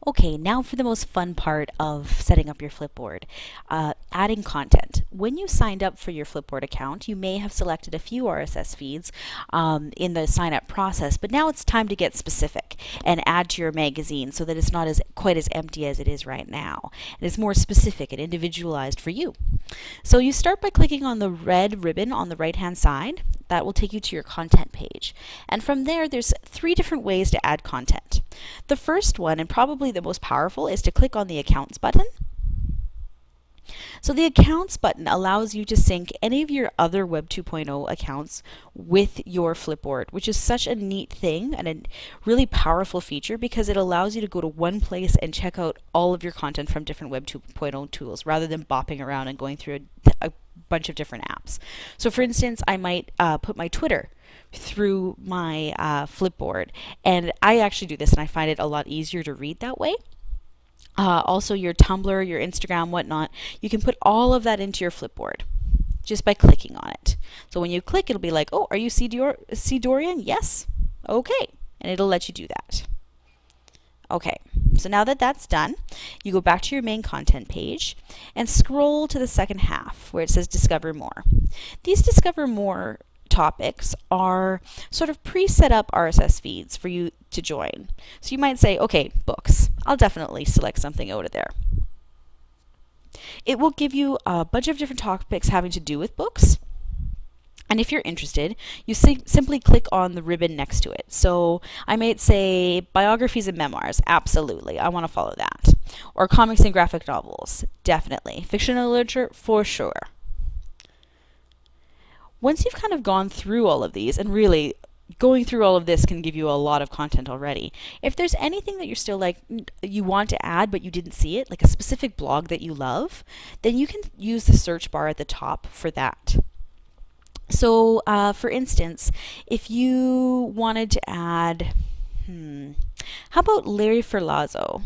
Okay, now for the most fun part of setting up your Flipboard, adding content. When you signed up for your Flipboard account, you may have selected a few RSS feeds in the sign up process, but now it's time to get specific and add to your magazine so that it's not quite as empty as it is right now. And it's more specific and individualized for you. So you start by clicking on the red ribbon on the right-hand side. That will take you to your content page. And from there, there's 3 different ways to add content. The first one, and probably the most powerful, is to click on the Accounts button. So the Accounts button allows you to sync any of your other Web 2.0 accounts with your Flipboard, which is such a neat thing and a really powerful feature because it allows you to go to one place and check out all of your content from different Web 2.0 tools rather than bopping around and going through a bunch of different apps. So for instance, I might put my Twitter through my Flipboard, and I actually do this and I find it a lot easier to read that way. Also your Tumblr, your Instagram, whatnot, you can put all of that into your Flipboard just by clicking on it. So when you click, it'll be like, oh, are you C. Dorian? Yes. Okay. And it'll let you do that. Okay, so now that that's done, you go back to your main content page and scroll to the second half where it says Discover More. These Discover More topics are sort of pre-set up RSS feeds for you to join. So you might say, okay, books. I'll definitely select something out of there. It will give you a bunch of different topics having to do with books. And if you're interested, you simply click on the ribbon next to it. So I might say biographies and memoirs. Absolutely, I want to follow that. Or comics and graphic novels. Definitely. Fictional literature, for sure. Once you've kind of gone through all of these, and really going through all of this can give you a lot of content already. If there's anything that you're still like, you want to add but you didn't see it, like a specific blog that you love, then you can use the search bar at the top for that. So, for instance, if you wanted to add, how about Larry Ferlazzo?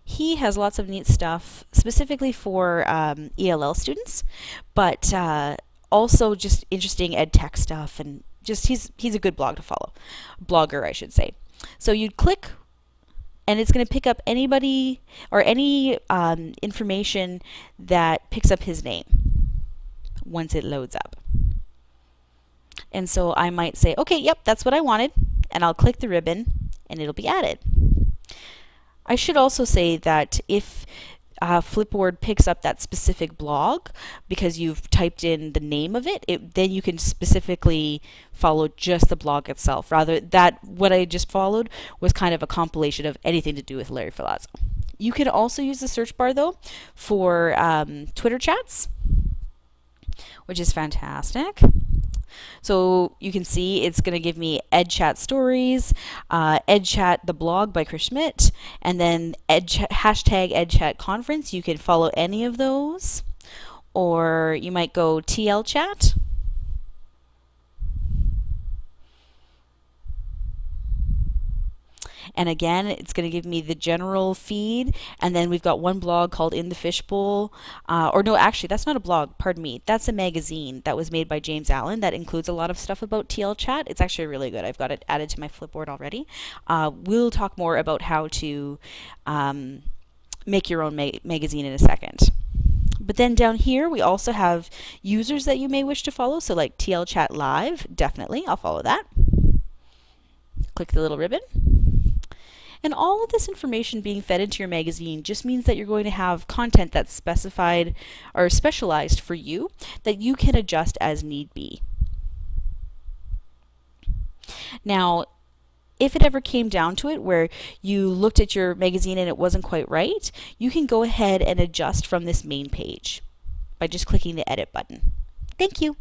He has lots of neat stuff, specifically for ELL students, but also just interesting ed tech stuff, and just he's a good blogger, I should say. So you'd click, and it's going to pick up anybody or any information that picks up his name once it loads up. And so I might say, okay, yep, that's what I wanted, and I'll click the ribbon and it'll be added. I should also say that if Flipboard picks up that specific blog because you've typed in the name of it, then you can specifically follow just the blog itself. Rather, what I just followed was kind of a compilation of anything to do with Larry Ferlazzo. You can also use the search bar though for Twitter chats, which is fantastic. So you can see it's going to give me EdChat Stories, EdChat the blog by Chris Schmidt, and then hashtag EdChat Conference. You can follow any of those, or you might go TL Chat. And again, it's going to give me the general feed. And then we've got one blog called In the Fishbowl. Or no, actually, that's not a blog. Pardon me. That's a magazine that was made by James Allen that includes a lot of stuff about TL Chat. It's actually really good. I've got it added to my Flipboard already. We'll talk more about how to make your own magazine in a second. But then down here, we also have users that you may wish to follow. So like TL Chat Live, definitely. I'll follow that. Click the little ribbon. And all of this information being fed into your magazine just means that you're going to have content that's specified or specialized for you that you can adjust as need be. Now, if it ever came down to it where you looked at your magazine and it wasn't quite right, you can go ahead and adjust from this main page by just clicking the edit button. Thank you.